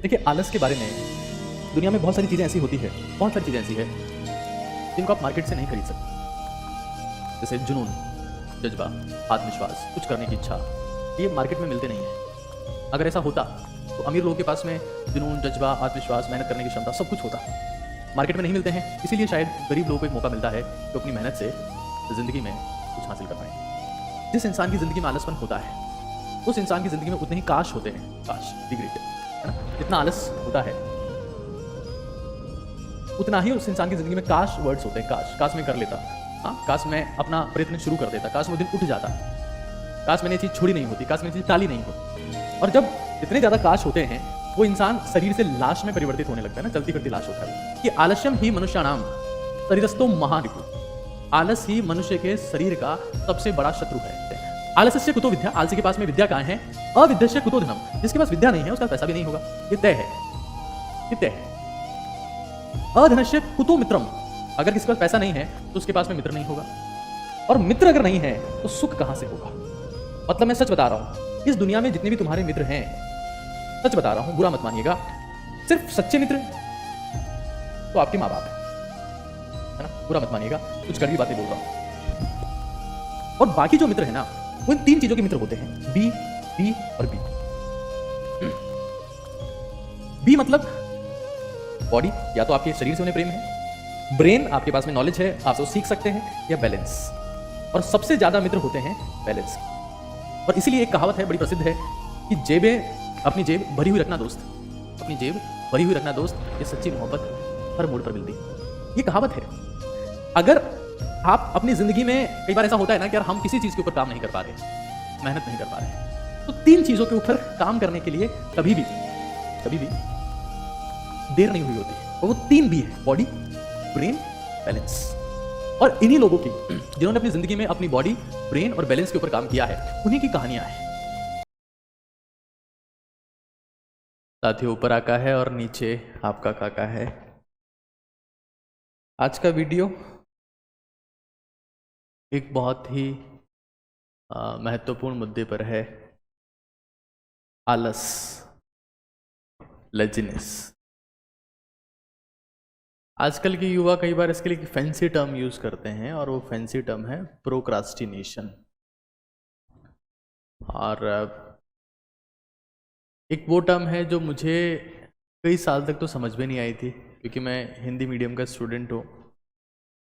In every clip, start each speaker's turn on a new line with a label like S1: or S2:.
S1: देखिए, आलस के बारे में दुनिया में बहुत सारी चीज़ें ऐसी होती है, बहुत सारी चीज़ें ऐसी है जिनको आप मार्केट से नहीं खरीद सकते। जैसे जुनून, जज्बा, आत्मविश्वास, कुछ करने की इच्छा, ये मार्केट में मिलते नहीं हैं। अगर ऐसा होता तो अमीर लोगों के पास में जुनून, जज्बा, आत्मविश्वास, मेहनत करने की क्षमता सब कुछ होता। मार्केट में नहीं मिलते हैं, इसीलिए शायद गरीब लोगों को एक मौका मिलता है कि अपनी मेहनत से ज़िंदगी में कुछ हासिल कर पाए। जिस इंसान की ज़िंदगी में आलसपन होता है, उस इंसान की ज़िंदगी में उतने ही काश होते हैं, काश, रिग्रेट, है ना? जितना आलस होता है उतना ही उस इंसान की ज़िंदगी में काश वर्ड्स होते हैं। काश, काश मैं कर लेता, हाँ, काश मैं अपना प्रयत्न शुरू कर देता, काश वो दिन उठ जाता, काश मैंने ये चीज़ छोड़ी नहीं होती, काश मैंने चीज़ टाली नहीं होती। और जब इतने ज़्यादा काश होते हैं, वो इंसान शरीर से लाश में परिवर्तित होने लगता है ना, चलती फिरती लाश होता है। कि आलस्यम ही मनुष्याणाम शरीरस्थो महारिपु, आलस ही मनुष्य के शरीर का सबसे बड़ा शत्रु है। आलस्य कुतो विद्या, आलसी के पास में विद्या कहाँ है? अविद्यस्य कुतो धनम, जिसके पास विद्या नहीं है उसका पैसा भी नहीं होगा, ये तय है, ये तय है। अधनस्य कुतो मित्रम, अगर किसी के पास पैसा नहीं है तो उसके पास में मित्र नहीं होगा, और मित्र अगर नहीं है तो सुख कहां से होगा? मतलब मैं सच बता रहा हूं, इस दुनिया में जितने भी तुम्हारे मित्र हैं, सच बता रहा हूं, बुरा मत मानिएगा, सिर्फ सच्चे मित्र तो आपके माँ बाप है ना, बुरा मत मानिएगा, कुछ कड़वी बातें बोल रहा हूं। और बाकी जो मित्र है ना, वो इन तीन चीजों के मित्र होते हैं, बी, बी और बी। बी मतलब बॉडी, या तो आपके शरीर से उन्हें प्रेम है, ब्रेन, आपके पास में नॉलेज है, आप उसको सीख सकते हैं, या बैलेंस। और सबसे ज्यादा मित्र होते हैं बैलेंस। और इसीलिए एक कहावत है, बड़ी प्रसिद्ध है, कि अपनी जेब भरी हुई रखना दोस्त, अपनी जेब भरी हुई रखना दोस्त, ये सच्ची मोहब्बत हर मोड़ पर मिलती है। ये कहावत है। अगर आप अपनी जिंदगी में, कई बार ऐसा होता है ना कि यार हम किसी चीज के ऊपर काम नहीं कर पा रहे, मेहनत नहीं कर पा रहे, तो तीन चीजों के ऊपर काम करने के लिए कभी भी देर नहीं हुई होती है। और वो तीन भी है, बॉडी, ब्रेन, बैलेंस। और इन्हीं लोगों की, जिन्होंने अपनी जिंदगी में अपनी बॉडी, ब्रेन और बैलेंस के ऊपर काम किया है, उन्हीं की कहानियां हैं। साथियों, ऊपर आका है और नीचे आपका काका है। आज का वीडियो एक बहुत ही महत्वपूर्ण मुद्दे पर है, आलस, लेजीनेस। आजकल के युवा कई बार इसके लिए एक फैंसी टर्म यूज करते हैं, और वो फैंसी टर्म है प्रोक्रास्टिनेशन। और एक वो टर्म है जो मुझे कई साल तक तो समझ में नहीं आई थी, क्योंकि मैं हिंदी मीडियम का स्टूडेंट हूँ,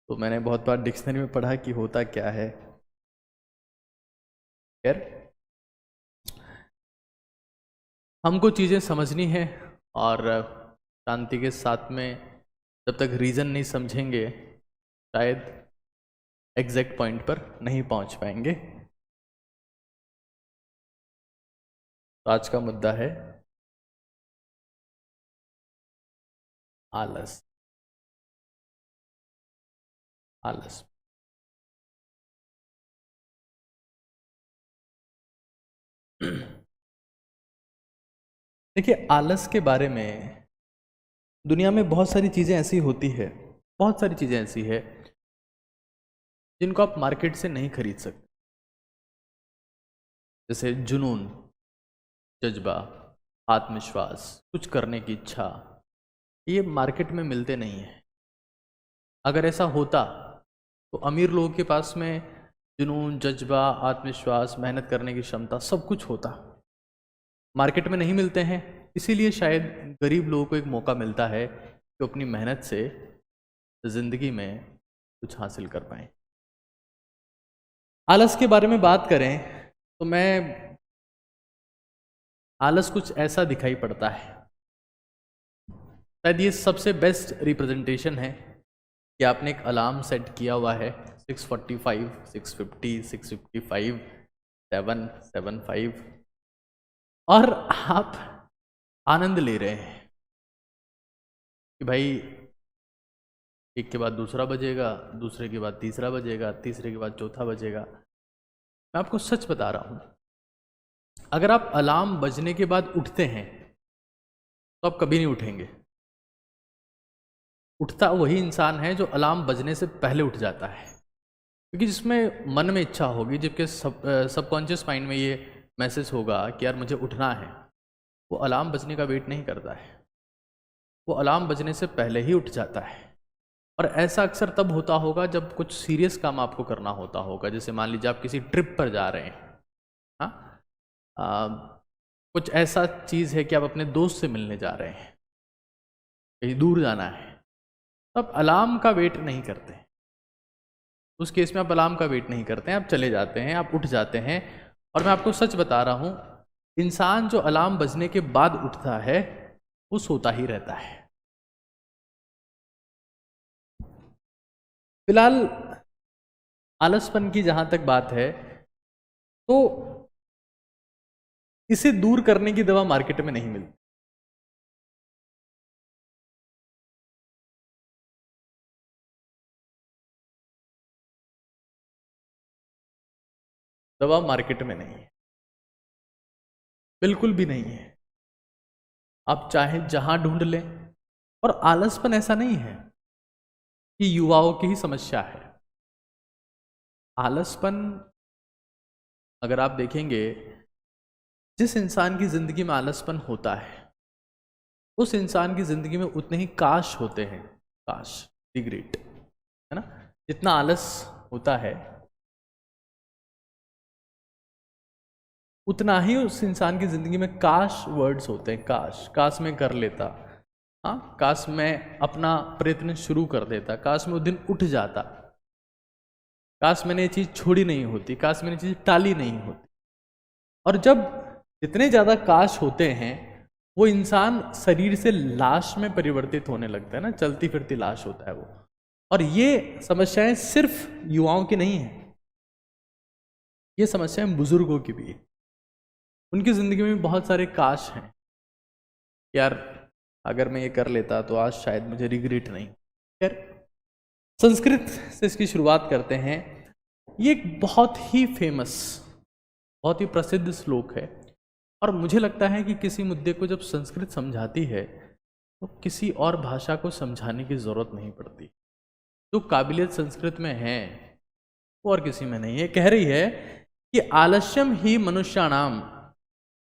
S1: तो मैंने बहुत बार डिक्शनरी में पढ़ा कि होता क्या है। खैर, हमको चीज़ें समझनी है, और शांति के साथ में जब तक रीज़न नहीं समझेंगे, शायद एग्जैक्ट पॉइंट पर नहीं पहुंच पाएंगे। तो आज का मुद्दा है आलस। आलस देखिए, आलस के बारे में दुनिया में बहुत सारी चीज़ें ऐसी होती है, बहुत सारी चीज़ें ऐसी है जिनको आप मार्केट से नहीं खरीद सकते। जैसे जुनून, जज्बा, आत्मविश्वास, कुछ करने की इच्छा, ये मार्केट में मिलते नहीं हैं। अगर ऐसा होता तो अमीर लोगों के पास में जुनून, जज्बा, आत्मविश्वास, मेहनत करने की क्षमता सब कुछ होता। मार्केट में नहीं मिलते हैं, इसीलिए शायद गरीब लोगों को एक मौका मिलता है कि अपनी मेहनत से ज़िंदगी में कुछ हासिल कर पाएं। आलस के बारे में बात करें तो आलस कुछ ऐसा दिखाई पड़ता है, शायद ये सबसे बेस्ट रिप्रेजेंटेशन है कि आपने एक अलार्म सेट किया हुआ है, 6:45, 6:50, 6:55, 7:75, और आप आनंद ले रहे हैं कि भाई एक के बाद दूसरा बजेगा, दूसरे के बाद तीसरा बजेगा, तीसरे के बाद चौथा बजेगा। मैं आपको सच बता रहा हूं, अगर आप अलार्म बजने के बाद उठते हैं तो आप कभी नहीं उठेंगे। उठता वही इंसान है जो अलार्म बजने से पहले उठ जाता है, क्योंकि जिसमें मन में इच्छा होगी, जबकि सबकॉन्शियस माइंड में ये मैसेज होगा कि यार मुझे उठना है, वो अलार्म बजने का वेट नहीं करता है, वो अलार्म बजने से पहले ही उठ जाता है। और ऐसा अक्सर तब होता होगा जब कुछ सीरियस काम आपको करना होता होगा, जैसे मान लीजिए आप किसी ट्रिप पर जा रहे हैं, हाँ, कुछ ऐसा चीज़ है कि आप अपने दोस्त से मिलने जा रहे हैं, कहीं दूर जाना है, तो आप अलार्म का वेट नहीं करते। उस केस में आप अलार्म का वेट नहीं करते हैं, आप चले जाते हैं, आप उठ जाते हैं। और मैं आपको सच बता रहा हूँ, इंसान जो अलार्म बजने के बाद उठता है वो सोता ही रहता है। फिलहाल आलसपन की जहां तक बात है, तो इसे दूर करने की दवा मार्केट में नहीं मिलती। दवा मार्केट में नहीं है, बिल्कुल भी नहीं है। आप चाहे जहां ढूंढ लें। और आलसपन ऐसा नहीं है कि युवाओं की ही समस्या है। आलसपन अगर आप देखेंगे, जिस इंसान की जिंदगी में आलसपन होता है उस इंसान की जिंदगी में उतने ही काश होते हैं, काश, रिग्रेट, है ना। जितना आलस होता है उतना ही उस इंसान की जिंदगी में काश वर्ड्स होते हैं। काश, काश मैं कर लेता, हाँ, काश मैं अपना प्रयत्न शुरू कर देता, काश मैं उस दिन उठ जाता, काश मैंने ये चीज़ छोड़ी नहीं होती, काश मैंने चीज़ टाली नहीं होती। और जब जितने ज़्यादा काश होते हैं वो इंसान शरीर से लाश में परिवर्तित होने लगता है ना, चलती फिरती लाश होता है वो। और ये समस्याएं सिर्फ युवाओं की नहीं है, ये समस्याएं बुजुर्गों की भी है। उनकी ज़िंदगी में भी बहुत सारे काश हैं, यार अगर मैं ये कर लेता तो आज शायद मुझे रिग्रेट नहीं। खैर, संस्कृत से इसकी शुरुआत करते हैं। ये एक बहुत ही फेमस, बहुत ही प्रसिद्ध श्लोक है। और मुझे लगता है कि किसी मुद्दे को जब संस्कृत समझाती है तो किसी और भाषा को समझाने की ज़रूरत नहीं पड़ती। जो काबिलियत संस्कृत में है वो और किसी में नहीं है। कह रही है कि आलस्यम ही मनुष्याणाम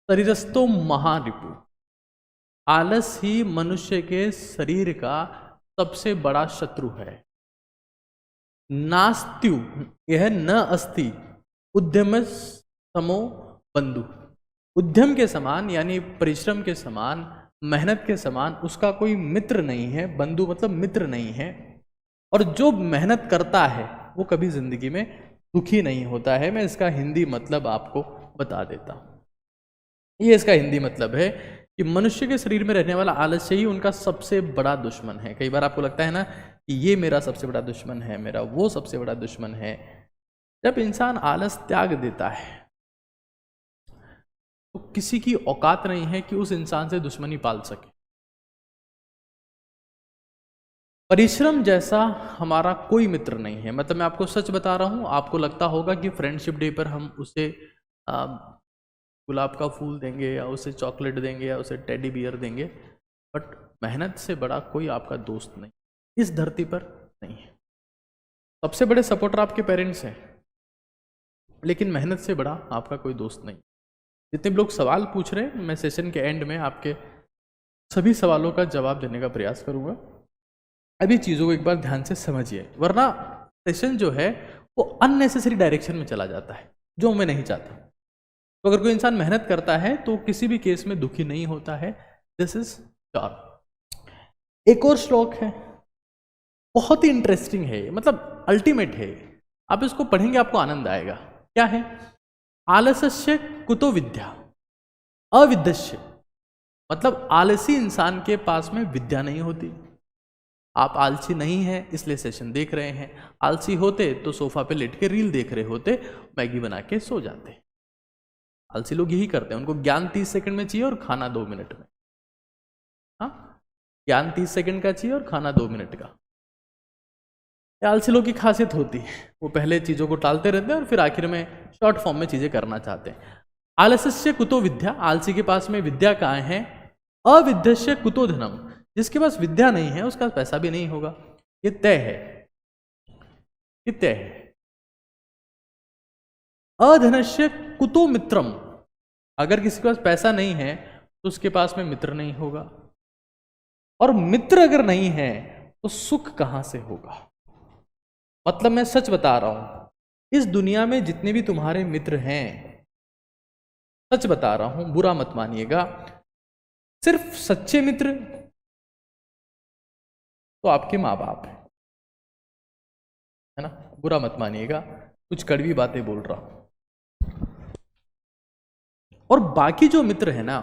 S1: शरीरस्थो महारिपु। आलस ही मनुष्य के शरीर का सबसे बड़ा शत्रु है। नास्त्यु यह न अस्ति उद्यम समो बंधु। उद्यम के समान यानी परिश्रम के समान, मेहनत के समान उसका कोई मित्र नहीं है। बंधु मतलब मित्र नहीं है। और जो मेहनत करता है वो कभी जिंदगी में दुखी नहीं होता है। मैं इसका हिंदी मतलब आपको बता देता हूँ। ये इसका हिंदी मतलब है कि मनुष्य के शरीर में रहने वाला आलस्य ही उनका सबसे बड़ा दुश्मन है। कई बार आपको लगता है ना कि ये मेरा सबसे बड़ा दुश्मन है, मेरा वो सबसे बड़ा दुश्मन है। जब इंसान आलस त्याग देता है तो किसी की औकात नहीं है कि उस इंसान से दुश्मनी पाल सके। परिश्रम जैसा हमारा कोई मित्र नहीं है। मतलब मैं आपको सच बता रहा हूं, आपको लगता होगा कि फ्रेंडशिप डे पर हम उसे गुलाब का फूल देंगे या उसे चॉकलेट देंगे या उसे टेडी बियर देंगे, बट मेहनत से बड़ा कोई आपका दोस्त नहीं इस धरती पर नहीं है। सबसे बड़े सपोर्टर आपके पेरेंट्स हैं, लेकिन मेहनत से बड़ा आपका कोई दोस्त नहीं। जितने भी लोग सवाल पूछ रहे हैं, मैं सेशन के एंड में आपके सभी सवालों का जवाब देने का प्रयास करूंगा। अभी चीज़ों को एक बार ध्यान से समझिए, वरना सेशन जो है वो अननेसेसरी डायरेक्शन में चला जाता है, जो मैं नहीं चाहता। तो अगर कोई इंसान मेहनत करता है तो किसी भी केस में दुखी नहीं होता है। This is sure. एक और श्लोक है, बहुत ही इंटरेस्टिंग है, मतलब अल्टीमेट है। आप इसको पढ़ेंगे आपको आनंद आएगा। क्या है? आलस्य कुतो विद्या अविद्यस्य। मतलब आलसी इंसान के पास में विद्या नहीं होती। आप आलसी नहीं हैं इसलिए सेशन देख रहे हैं। आलसी होते तो सोफा पे लेट के रील देख रहे होते, मैगी बना के सो जाते। आलसी लोग यही करते हैं, उनको ज्ञान 30 सेकंड में चाहिए और खाना 2 मिनट में। हाँ, ज्ञान 30 सेकंड का चाहिए और खाना 2 मिनट का। आलसी लोग की खासियत होती है, वो पहले चीज़ों को टालते रहते हैं और फिर आखिर में शॉर्ट फॉर्म में चीज़ें करना चाहते हैं। आलस्य कुतो विद्या, आलसी के पास में विद्या कहाँ है? अविद्यस्य कुतो धनम, जिसके पास विद्या नहीं है उसका पैसा भी नहीं होगा। ये तय है, ये तय है। अधनस्य कुतो मित्रम, अगर किसी के पास पैसा नहीं है तो उसके पास में मित्र नहीं होगा, और मित्र अगर नहीं है तो सुख कहां से होगा। मतलब मैं सच बता रहा हूं, इस दुनिया में जितने भी तुम्हारे मित्र हैं, सच बता रहा हूं, बुरा मत मानिएगा, सिर्फ सच्चे मित्र तो आपके माँ बाप है ना। बुरा मत मानिएगा, कुछ कड़वी बातें बोल रहा हूं। और बाकी जो मित्र है ना,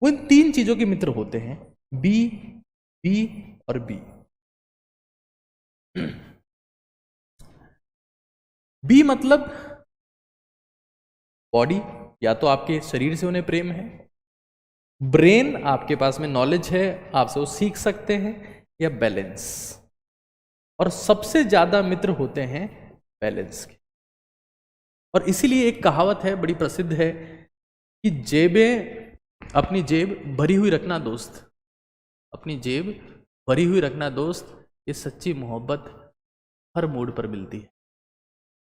S1: वो इन 3 चीजों के मित्र होते हैं, बी, बी और बी। बी मतलब बॉडी, या तो आपके शरीर से उन्हें प्रेम है, ब्रेन आपके पास में नॉलेज है, आपसे वो सीख सकते हैं, या बैलेंस। और सबसे ज्यादा मित्र होते हैं बैलेंस के। और इसीलिए एक कहावत है, बड़ी प्रसिद्ध है, कि अपनी जेब भरी हुई रखना दोस्त, अपनी जेब भरी हुई रखना दोस्त, ये सच्ची मोहब्बत हर मोड़ पर मिलती है।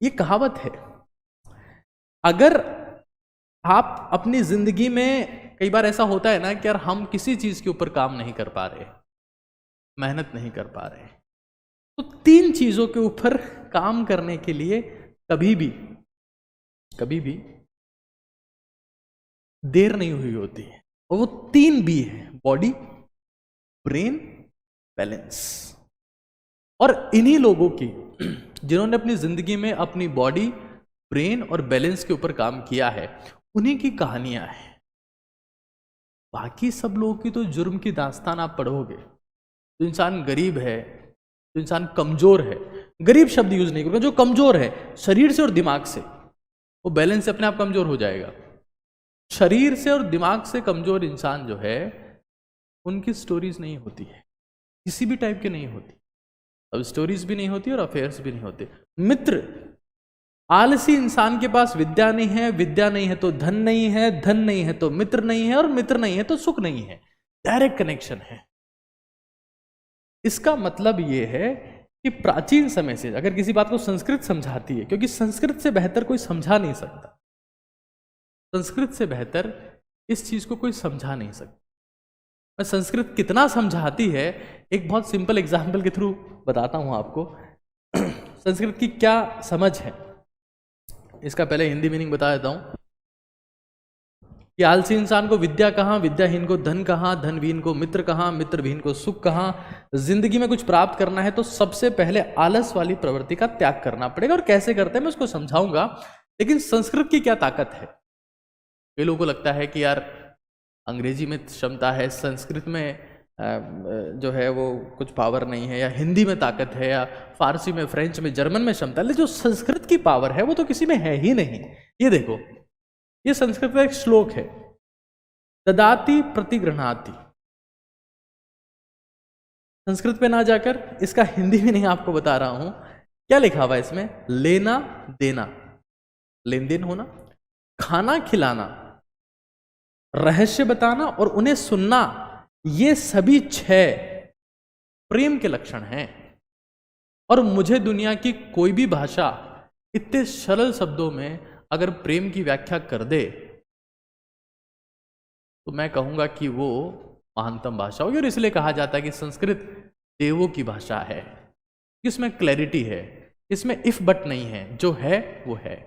S1: ये कहावत है। अगर आप अपनी जिंदगी में, कई बार ऐसा होता है ना कि यार हम किसी चीज के ऊपर काम नहीं कर पा रहे, मेहनत नहीं कर पा रहे, तो 3 चीजों के ऊपर काम करने के लिए कभी भी देर नहीं हुई होती है। और वो 3 बी है, बॉडी, ब्रेन, बैलेंस। और इन्हीं लोगों की, जिन्होंने अपनी जिंदगी में अपनी बॉडी, ब्रेन और बैलेंस के ऊपर काम किया है, उन्हीं की कहानियां हैं। बाकी सब लोगों की तो जुर्म की दास्तान आप पढ़ोगे। जो इंसान गरीब है, जो इंसान कमजोर है, गरीब शब्द यूज नहीं करूंगा, जो कमजोर है शरीर से और दिमाग से, वो बैलेंस से अपने आप कमजोर हो जाएगा। शरीर से और दिमाग से कमजोर इंसान जो है, उनकी स्टोरीज नहीं होती है, किसी भी टाइप की नहीं होती। अब स्टोरीज भी नहीं होती और अफेयर्स भी नहीं होते। मित्र, आलसी इंसान के पास विद्या नहीं है, विद्या नहीं है तो धन नहीं है, धन नहीं है तो मित्र नहीं है, और मित्र नहीं है तो सुख नहीं है। डायरेक्ट कनेक्शन है। इसका मतलब यह है कि प्राचीन समय से अगर किसी बात को संस्कृत समझाती है, क्योंकि संस्कृत से बेहतर कोई समझा नहीं सकता, संस्कृत से बेहतर इस चीज को कोई समझा नहीं सकता। मैं संस्कृत कितना समझाती है, एक बहुत सिंपल एग्जाम्पल के थ्रू बताता हूं आपको। संस्कृत की क्या समझ है, इसका पहले हिंदी मीनिंग बता देता हूं कि आलसी इंसान को विद्या कहाँ, विद्याहीन को धन कहाँ, धनहीन को मित्र कहाँ, मित्रहीन को सुख कहाँ। जिंदगी में कुछ प्राप्त करना है तो सबसे पहले आलस वाली प्रवृत्ति का त्याग करना पड़ेगा। और कैसे करते हैं मैं उसको समझाऊंगा। लेकिन संस्कृत की क्या ताकत है? कई लोगों को लगता है कि यार अंग्रेजी में क्षमता है, संस्कृत में जो है वो कुछ पावर नहीं है, या हिंदी में ताकत है, या फारसी में, फ्रेंच में, जर्मन में क्षमता है। लेकिन जो संस्कृत की पावर है वो तो किसी में है ही नहीं। ये देखो, ये संस्कृत का एक श्लोक है, ददाति प्रतिगृह्णाति। संस्कृत पे ना जाकर इसका हिंदी में नहीं आपको बता रहा हूं क्या लिखा हुआ है इसमें। लेना देना, लेन देन होना, खाना खिलाना, रहस्य बताना और उन्हें सुनना, ये सभी 6 प्रेम के लक्षण हैं। और मुझे दुनिया की कोई भी भाषा इतने सरल शब्दों में अगर प्रेम की व्याख्या कर दे तो मैं कहूंगा कि वो महानतम भाषा होगी। और इसलिए कहा जाता है कि संस्कृत देवों की भाषा है, इसमें क्लैरिटी है, इसमें इफ बट नहीं है, जो है वो है।